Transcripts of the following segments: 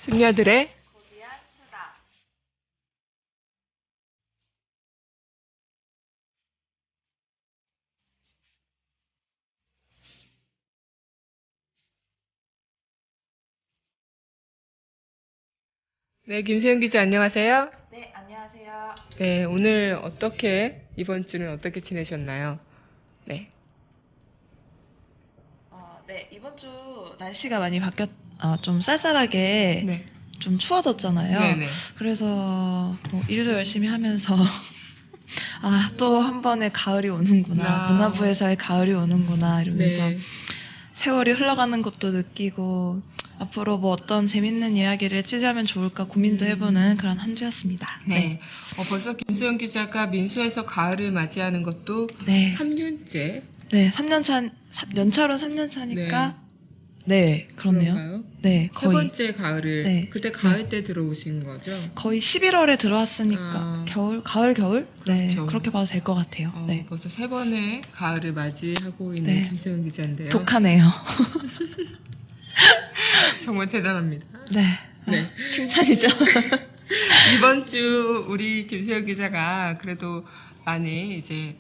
숙녀들의 고귀한 수다. 네, 김세윤 기자 안녕하세요. 네, 안녕하세요. 네, 오늘 이번 주는 어떻게 지내셨나요? 네. 네, 이번 주 날씨가 많이 좀 쌀쌀하게 네. 좀 추워졌잖아요. 네네. 그래서 뭐 일도 열심히 하면서 또 한 번의 가을이 오는구나. 문화부에서의 가을이 오는구나 이러면서 네. 세월이 흘러가는 것도 느끼고 앞으로 뭐 어떤 재밌는 이야기를 취재하면 좋을까 고민도 해보는 그런 한 주였습니다. 네. 벌써 김수영 기자가 민수에서 가을을 맞이하는 것도 네. 3년째. 네, 3년 연차로 3년 차니까 네, 그렇네요. 그런가요? 네, 세 거의 번째 가을을. 네. 그때 가을 때 들어오신 거죠? 거의 11월에 들어왔으니까 가을? 네, 그렇죠. 그렇게 봐도 될 것 같아요. 네. 벌써 세 번의 가을을 맞이하고 있는 네. 김세윤 기자인데요. 독하네요. 정말 대단합니다. 네. 네. 칭찬이죠. 이번 주 우리 김세윤 기자가 그래도 많이 이제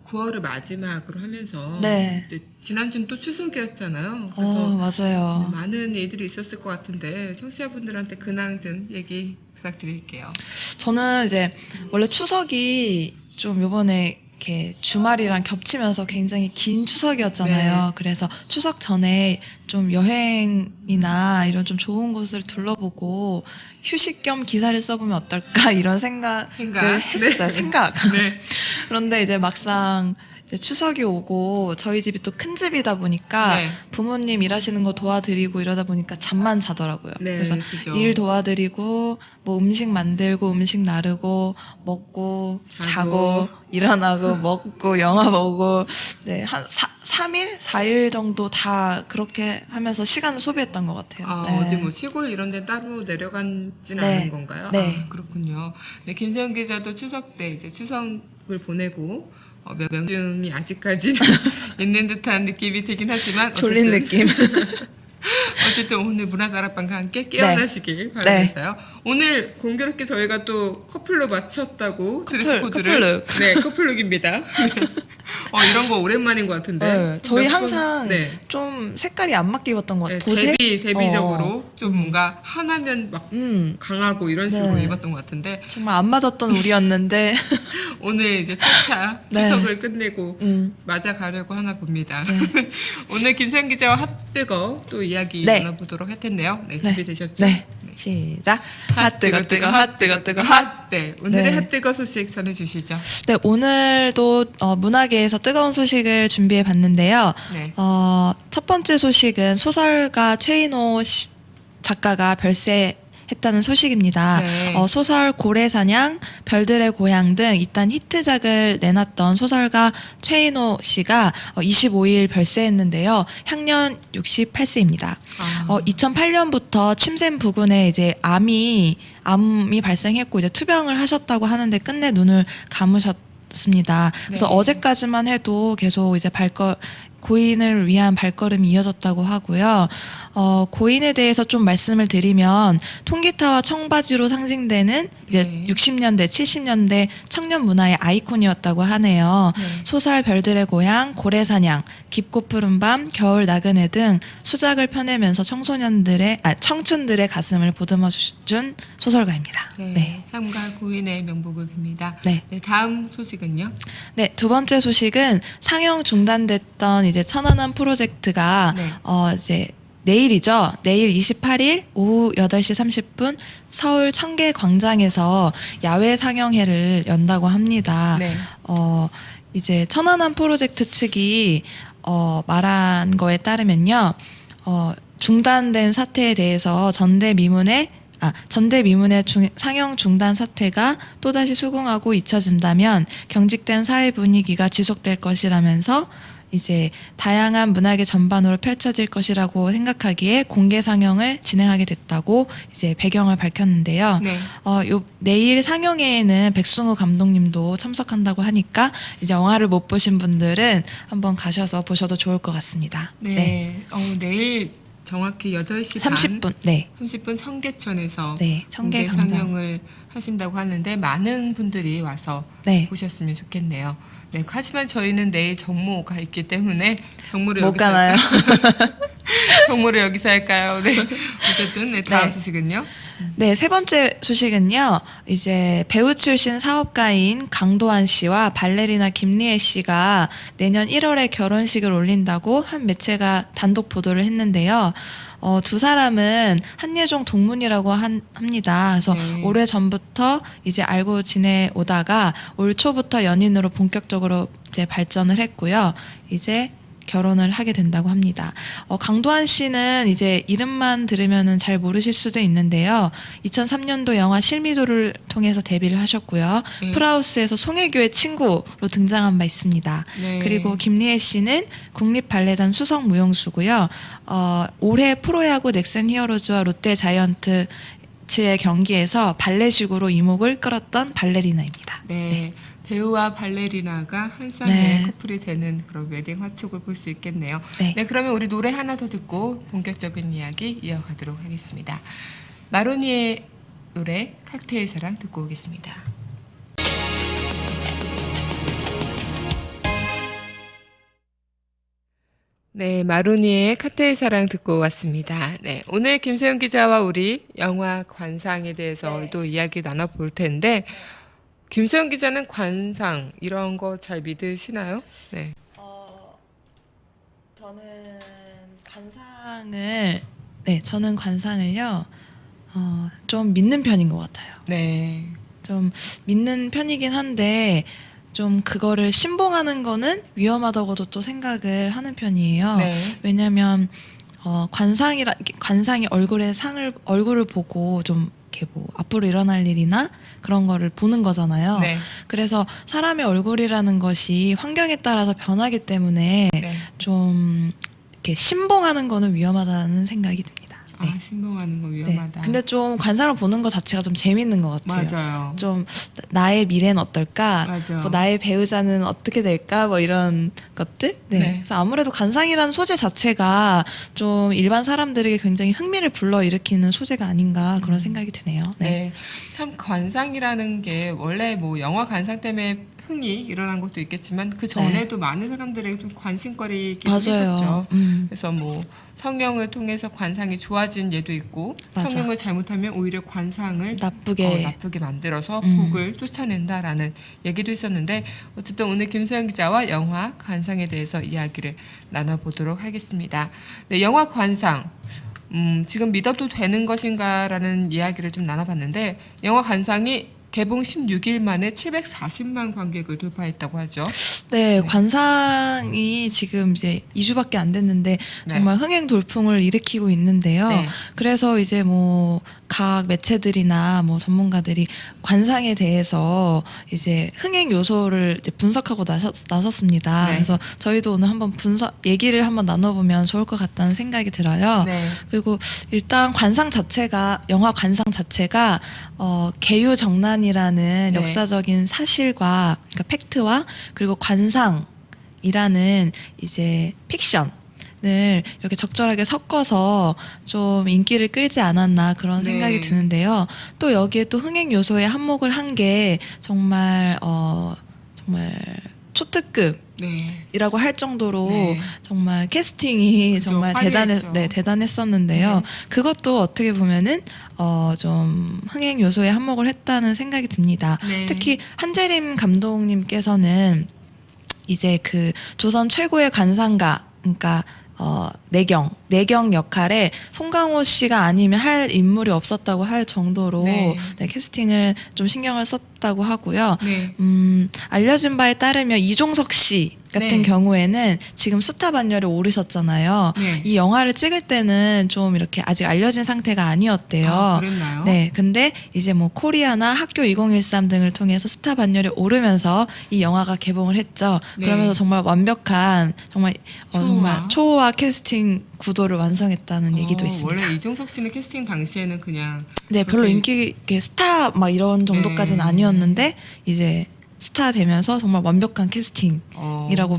9월을 마지막으로 하면서 네. 이제 지난주는 또 추석이었잖아요. 그래서 맞아요. 많은 일들이 있었을 것 같은데 청취자분들한테 근황 좀 얘기 부탁드릴게요. 저는 이제 원래 추석이 좀 요번에 이렇게 주말이랑 겹치면서 굉장히 긴 추석이었잖아요. 네. 그래서 추석 전에 좀 여행이나 이런 좀 좋은 곳을 둘러보고 휴식 겸 기사를 써보면 어떨까 이런 생각을 했었어요. 네. 생각. 네. 그런데 이제 막상 이제 추석이 오고 저희 집이 또 큰 집이다 보니까 네. 부모님 일하시는 거 도와드리고 이러다 보니까 잠만 자더라고요. 네, 그래서 그죠. 일 도와드리고 뭐 음식 만들고 음식 나르고 먹고 자고 일어나고 먹고 영화 보고 네, 한 3일? 4일 정도 다 그렇게 하면서 시간을 소비했던 것 같아요. 네. 어디 뭐 시골 이런 데 따로 내려간지는 네. 않은 건가요? 네. 그렇군요. 네, 김세현 기자도 추석 때 이제 추석을 보내고 명중이 아직까지는 있는 듯한 느낌이 들긴 하지만 졸린 느낌. 어쨌든 오늘 문화다락방과 함께 깨어나시길 바라면서요. 오늘 공교롭게 저희가 또 커플로 맞췄다고 드레스 코드를 커플룩. 네, 커플룩입니다. 이런 거 오랜만인 것 같은데. 네, 저희 몇 번- 항상 네. 좀 색깔이 안 맞게 입었던 것 네, 같아요. 보색? 대비적으로 좀 뭔가 하나면 막 강하고 이런 식으로 네. 입었던 것 같은데 정말 안 맞았던 우리였는데 오늘 이제 차차 네. 추석을 끝내고 맞아가려고 하나 봅니다. 오늘 김세현 기자와 핫뜨거 또 이야기 네. 나눠보도록 할 텐데요. 네, 준비되셨죠? 네. 시작. 핫뜨거 핫뜨거. 네, 오늘의 네. 핫뜨거 소식 전해주시죠. 네, 오늘도 문화계에서 뜨거운 소식을 준비해 봤는데요. 네. 첫 번째 소식은 소설가 최인호 작가가 별세했다는 소식입니다. 네. 소설 고래사냥, 별들의 고향 등 이딴 히트작을 내놨던 소설가 최인호 씨가 25일 별세했는데요. 향년 68세입니다. 2008년부터 침샘 부근에 이제 암이 발생했고 이제 투병을 하셨다고 하는데 끝내 눈을 감으셨습니다. 그래서 네. 어제까지만 해도 계속 이제 고인을 위한 발걸음이 이어졌다고 하고요. 고인에 대해서 좀 말씀을 드리면 통기타와 청바지로 상징되는 이제 네. 60년대, 70년대 청년 문화의 아이콘이었다고 하네요. 네. 소설 별들의 고향, 고래사냥, 깊고 푸른 밤, 겨울 나그네 등 수작을 펴내면서 청춘들의 가슴을 보듬어준 소설가입니다. 네. 삼가 고인의 명복을 빕니다. 네. 네, 다음 소식은요? 네, 두 번째 소식은 상영 중단됐던 이제 천안함 프로젝트가 네. 이제 내일이죠. 내일 28일 오후 8시 30분 서울 청계광장에서 야외 상영회를 연다고 합니다. 네. 이제 천안함 프로젝트 측이 말한 거에 따르면요. 중단된 사태에 대해서 전대미문의 상영 중단 사태가 또다시 수긍하고 잊혀진다면 경직된 사회 분위기가 지속될 것이라면서 이제 다양한 문화계 전반으로 펼쳐질 것이라고 생각하기에 공개 상영을 진행하게 됐다고 이제 배경을 밝혔는데요. 네. 내일 상영회에는 백승우 감독님도 참석한다고 하니까 이제 영화를 못 보신 분들은 한번 가셔서 보셔도 좋을 것 같습니다. 네. 내일 정확히 8시 30분. 네. 30분 청계천에서 네. 공개 청계광장. 상영을 하신다고 하는데 많은 분들이 와서 네. 보셨으면 좋겠네요. 네, 하지만 저희는 내일 정모가 있기 때문에 정모를 못 여기서 가나요? 정모를 여기서 할까요? 네. 어쨌든 네, 다음 네. 소식은요. 네, 세 번째 소식은요. 이제 배우 출신 사업가인 강도한 씨와 발레리나 김리애 씨가 내년 1월에 결혼식을 올린다고 한 매체가 단독 보도를 했는데요. 두 사람은 한예종 동문이라고 합니다. 그래서 네. 오래 전부터 이제 알고 지내오다가 올 초부터 연인으로 본격적으로 이제 발전을 했고요. 이제 결혼을 하게 된다고 합니다. 강도한 씨는 이제 이름만 들으면은 잘 모르실 수도 있는데요. 2003년도 영화 실미도를 통해서 데뷔를 하셨고요. 네. 프라우스에서 송혜교의 친구로 등장한 바 있습니다. 네. 그리고 김리애 씨는 국립발레단 수석 무용수고요. 올해 프로야구 넥센 히어로즈와 롯데 자이언츠의 경기에서 발레식으로 이목을 끌었던 발레리나입니다. 네. 배우와 발레리나가 한 쌍의 네. 커플이 되는 그런 웨딩 화촉을 볼 수 있겠네요. 네. 네, 그러면 우리 노래 하나 더 듣고 본격적인 이야기 이어가도록 하겠습니다. 마로니의 노래 칵테일 사랑 듣고 오겠습니다. 네, 마로니의 칵테일 사랑 듣고 왔습니다. 네, 오늘 김세윤 기자와 우리 영화 관상에 대해서도 이야기 나눠볼 텐데 김세윤 기자는 관상 이런 거 잘 믿으시나요? 네. 저는 관상을요, 좀 믿는 편인 것 같아요. 네. 좀 믿는 편이긴 한데, 좀 그거를 신봉하는 위험하다고도 또 생각을 하는 편이에요. 네. 왜냐면, 관상이 얼굴을 보고 좀 이렇게 뭐 앞으로 일어날 일이나 그런 거를 보는 거잖아요. 네. 그래서 사람의 얼굴이라는 것이 환경에 따라서 변하기 때문에 네. 좀 이렇게 신봉하는 거는 위험하다는 생각이 듭니다. 네. 아, 신봉하는 거 네. 위험하다. 근데 좀 관상을 보는 것 자체가 좀 재밌는 것 같아요. 맞아요. 좀 나의 미래는 어떨까? 맞아. 뭐 나의 배우자는 어떻게 될까? 뭐 이런 것들. 네. 네. 그래서 아무래도 관상이라는 소재 자체가 좀 일반 사람들에게 굉장히 흥미를 불러일으키는 소재가 아닌가 그런 생각이 드네요. 네. 네. 참 관상이라는 게 원래 뭐 영화 관상 때문에 흥이 일어난 것도 있겠지만 그 전에도 많은 사람들에게 좀 관심거리이긴 맞아요. 했었죠. 그래서 뭐 성령을 통해서 관상이 좋아진 예도 있고 맞아. 성령을 잘못하면 오히려 관상을 나쁘게 만들어서 복을 쫓아낸다라는 얘기도 있었는데 어쨌든 오늘 김소영 기자와 영화 관상에 대해서 이야기를 나눠보도록 하겠습니다. 네, 영화 관상 지금 믿어도 되는 것인가라는 이야기를 좀 나눠봤는데 영화 관상이 개봉 16일 만에 740만 관객을 돌파했다고 하죠. 네, 관상이 지금 이제 2주밖에 안 됐는데 정말 흥행 돌풍을 일으키고 있는데요. 네. 그래서 이제 뭐 각 매체들이나 뭐 전문가들이 관상에 대해서 이제 흥행 요소를 이제 분석하고 나섰습니다. 네. 그래서 저희도 오늘 한번 얘기를 한번 나눠보면 좋을 것 같다는 생각이 들어요. 네. 그리고 일단 영화 관상 자체가 계유정난이라는 네. 역사적인 사실과 그러니까 팩트와 그리고 관상이라는 이제 픽션을 이렇게 적절하게 섞어서 좀 인기를 끌지 않았나 그런 네. 생각이 드는데요. 또 여기에 또 흥행 요소에 한몫을 한 게 정말 초특급 네. 이라고 할 정도로 네. 정말 캐스팅이 그렇죠. 정말 화려했죠. 대단했었는데요. 네. 그것도 어떻게 보면은 좀 흥행 요소에 한몫을 했다는 생각이 듭니다. 네. 특히 한재림 감독님께서는 이제 그 조선 최고의 관상가, 그러니까 내경 역할에 송강호 씨가 아니면 할 인물이 없었다고 할 정도로 네. 캐스팅을 좀 신경을 썼다고 하고요. 네. 알려진 바에 따르면 이종석 씨 같은 네. 경우에는 지금 스타 반열에 오르셨잖아요. 네. 이 영화를 찍을 때는 좀 이렇게 아직 알려진 상태가 아니었대요. 아, 그랬나요? 네, 근데 이제 뭐 코리아나 학교 2013 등을 통해서 스타 반열에 오르면서 이 영화가 개봉을 했죠. 네. 그러면서 정말 완벽한 정말 초호화 캐스팅 구도를 완성했다는 얘기도 있습니다. 원래 이종석 씨는 캐스팅 당시에는 그냥 네, 별로 그렇게- 인기 스타 막 이런 정도까지는 네. 아니었는데 이제 스타 되면서 정말 완벽한 캐스팅이라고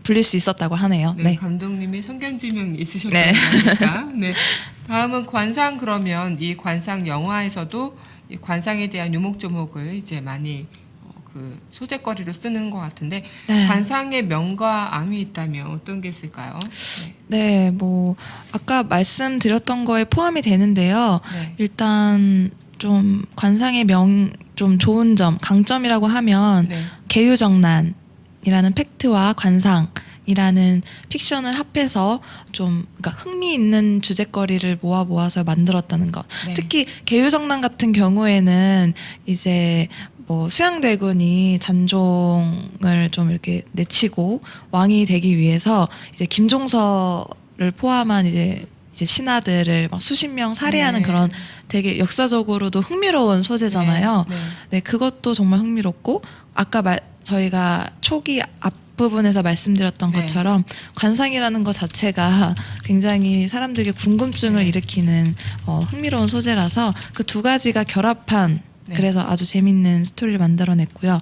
불릴 수 있었다고 하네요. 네, 네. 감독님이 성견지명 있으셨던 네. 거니까. 네. 다음은 관상. 그러면 이 관상 영화에서도 이 관상에 대한 요목조목을 이제 많이 그 소재거리로 쓰는 것 같은데 네. 관상의 명과 암이 있다면 어떤 게 있을까요? 네, 뭐 아까 말씀드렸던 거에 포함이 되는데요. 네. 일단 좀 관상의 좀 좋은 점, 강점이라고 하면 네. 계유정난이라는 팩트와 관상이라는 픽션을 합해서 좀 그러니까 흥미 있는 주제거리를 모아서 만들었다는 것. 네. 특히 계유정난 같은 경우에는 이제 뭐 수양대군이 단종을 좀 이렇게 내치고 왕이 되기 위해서 이제 김종서를 포함한 이제 신하들을 막 수십 명 살해하는 네. 그런 되게 역사적으로도 흥미로운 소재잖아요. 네. 네, 그것도 정말 흥미롭고 아까 저희가 초기 앞부분에서 말씀드렸던 네. 것처럼 관상이라는 것 자체가 굉장히 사람들에게 궁금증을 네. 일으키는 흥미로운 소재라서 그 두 가지가 결합한 네. 그래서 아주 재밌는 스토리를 만들어냈고요. 네.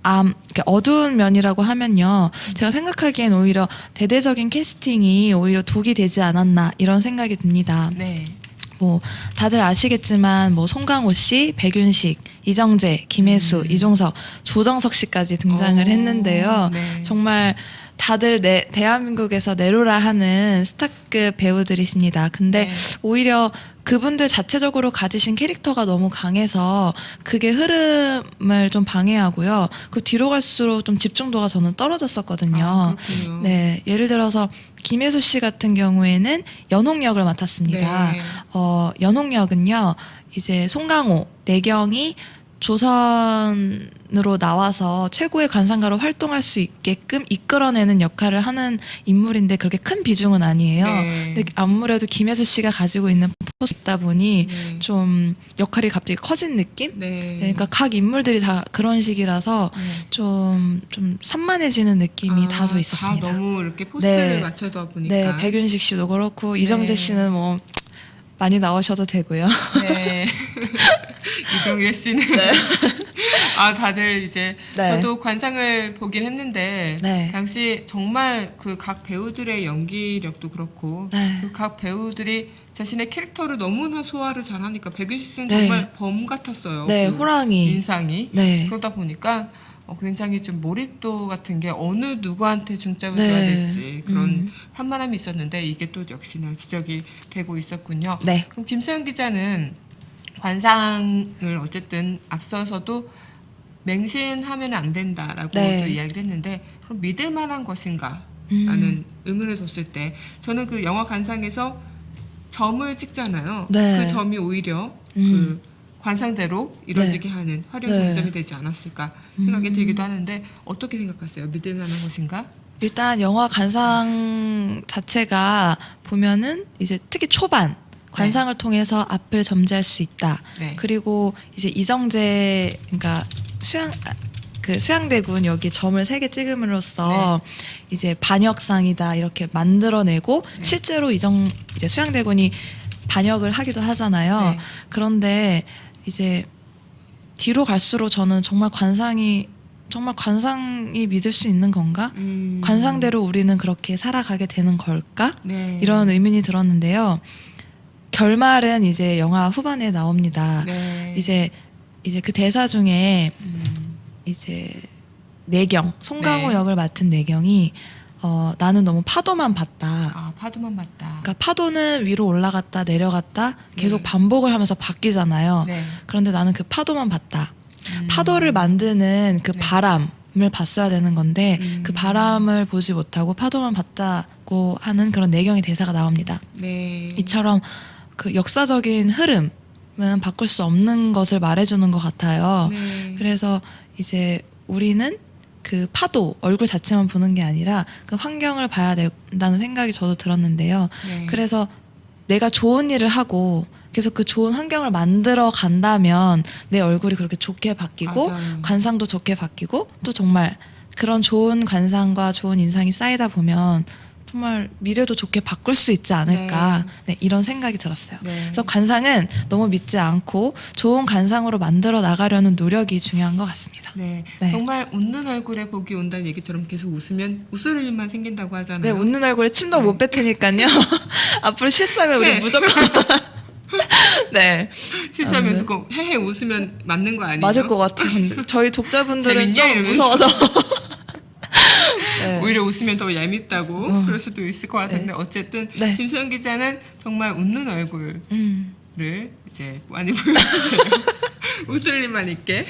그러니까 어두운 면이라고 하면요. 제가 생각하기엔 오히려 대대적인 캐스팅이 오히려 독이 되지 않았나 이런 생각이 듭니다. 네. 뭐 다들 아시겠지만 뭐 송강호 씨, 백윤식, 이정재, 김혜수, 이종석, 조정석 씨까지 등장을 했는데요. 네. 정말 다들 대한민국에서 내로라 하는 스타급 배우들이십니다. 근데 네. 오히려 그분들 자체적으로 가지신 캐릭터가 너무 강해서 그게 흐름을 좀 방해하고요. 그 뒤로 갈수록 좀 집중도가 저는 떨어졌었거든요. 그렇군요. 네, 예를 들어서 김혜수 씨 같은 경우에는 연홍역을 맡았습니다. 네. 연홍역은요, 이제 송강호, 내경이 조선으로 나와서 최고의 관상가로 활동할 수 있게끔 이끌어내는 역할을 하는 인물인데 그렇게 큰 비중은 아니에요. 네. 근데 아무래도 김혜수 씨가 가지고 있는 포스다 보니 네. 좀 역할이 갑자기 커진 느낌? 네. 네, 그러니까 각 인물들이 다 그런 식이라서 네. 좀 산만해지는 느낌이 다소 있었습니다. 다 너무 이렇게 포스를 네. 맞춰다 보니까. 네, 백윤식 씨도 그렇고 이정재 씨는 뭐 많이 나오셔도 되고요. 네. 이정재 씨는 다들 이제 네. 저도 관상을 보긴 했는데 네. 당시 정말 그 각 배우들의 연기력도 그렇고 네. 그 각 배우들이 자신의 캐릭터를 너무나 소화를 잘하니까 백윤식 씨는 네. 정말 범 같았어요. 네, 그 호랑이. 인상이. 네. 그러다 보니까 굉장히 좀 몰입도 같은 게 어느 누구한테 중점을 네. 둬야 될지 그런 산만함이 있었는데 이게 또 역시나 지적이 되고 있었군요. 네. 그럼 김소영 기자는 관상을 어쨌든 앞서서도 맹신하면 안 된다라고 네. 또 이야기를 했는데 그럼 믿을 만한 것인가? 라는 의문을 뒀을 때 저는 그 영화 관상에서 점을 찍잖아요. 네. 그 점이 오히려 그 관상대로 이루어지게 네. 하는 활용 네. 장점이 되지 않았을까 생각이 들기도 하는데 어떻게 생각하세요? 믿을 만한 것인가? 일단 영화 관상 자체가 보면은 이제 특히 초반 관상을 통해서 앞을 점지할 수 있다. 네. 그리고 이제 이정재 그러니까 수양대군 여기 점을 3개 찍음으로써 이제 반역상이다 이렇게 만들어내고 실제로 이제 수양대군이 반역을 하기도 하잖아요. 네. 그런데 이제 뒤로 갈수록 저는 정말 관상이 믿을 수 있는 건가? 관상대로 우리는 그렇게 살아가게 되는 걸까? 네. 이런 의문이 들었는데요. 결말은 이제 영화 후반에 나옵니다. 네. 이제 그 대사 중에 이제 내경, 송강호 네. 역을 맡은 내경이 나는 너무 파도만 봤다. 파도만 봤다. 그러니까 파도는 위로 올라갔다 내려갔다 계속 네. 반복을 하면서 바뀌잖아요. 네. 그런데 나는 그 파도만 봤다. 파도를 만드는 그 네. 바람을 봤어야 되는 건데 그 바람을 보지 못하고 파도만 봤다고 하는 그런 내경의 대사가 나옵니다. 네. 이처럼 그 역사적인 흐름은 바꿀 수 없는 것을 말해주는 것 같아요. 네. 그래서 이제 우리는 그 파도 얼굴 자체만 보는 게 아니라 그 환경을 봐야 된다는 생각이 저도 들었는데요. 네. 그래서 내가 좋은 일을 하고 계속 그 좋은 환경을 만들어 간다면 내 얼굴이 그렇게 좋게 바뀌고 맞아요. 관상도 좋게 바뀌고 또 정말 그런 좋은 관상과 좋은 인상이 쌓이다 보면 정말 미래도 좋게 바꿀 수 있지 않을까 네, 이런 생각이 들었어요. 네. 그래서 관상은 너무 믿지 않고 좋은 관상으로 만들어 나가려는 노력이 중요한 것 같습니다. 네. 네. 정말 웃는 얼굴에 복이 온다는 얘기처럼 계속 웃으면 웃을 일만 생긴다고 네, 하잖아요. 웃는 얼굴에 침도 못 뱉으니까요. 앞으로 실수하면 우리 네. 무조건 네 실수하면서 꼭 헤헤 웃으면 맞는 거 아니에요? 맞을 것 같아요. 근데 저희 독자분들은 재밌냐? 좀 이러면서. 무서워서 네. 오히려 웃으면 더 얄밉다고 그럴 수도 있을 것 같은데 네. 어쨌든 네. 김소연 기자는 정말 웃는 얼굴을 이제 많이 보여주세요. 웃을 일만 있게.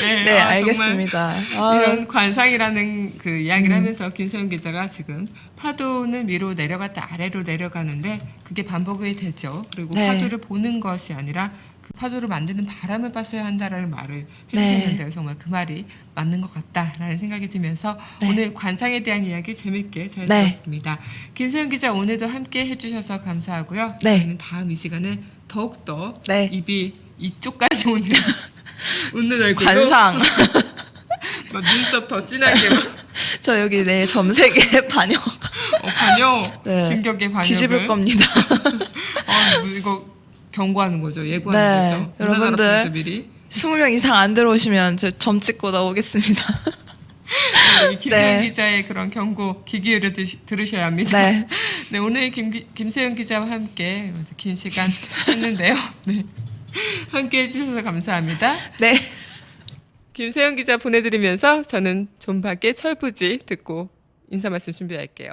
네, 알겠습니다. 이런 관상이라는 그 이야기를 하면서 김소연 기자가 지금 파도는 위로 내려갔다 아래로 내려가는데 그게 반복이 되죠. 그리고 네. 파도를 보는 것이 아니라 그 파도를 만드는 바람을 봤어야 한다라는 말을 네. 해주셨는데요. 정말 그 말이 맞는 것 같다라는 생각이 들면서 네. 오늘 관상에 대한 이야기 재밌게 잘 네. 들었습니다. 김소연 기자 오늘도 함께 해주셔서 감사하고요. 네. 저희는 다음 이 시간에 더욱더 네. 입이 이쪽까지 오는 웃는 얼굴로 관상. 막 눈썹 더 진하게 막 저 여기 내 점색에 반영 반역 네. 진격의 반역을 뒤집을 겁니다. 이거 경고하는 거죠. 예고하는 네. 거죠. 여러분들 우리나라에서 미리 20명 이상 안 들어오시면 저 점 찍고 나오겠습니다. 이 김세현 네. 기자의 그런 경고 귀 기울여 들으셔야 합니다. 네. 네, 오늘 김세현 기자와 함께 긴 시간 했는데요. 네. 함께 해주셔서 감사합니다. 네. 김세현 기자 보내드리면서 저는 존박의 철부지 듣고 인사 말씀 준비할게요.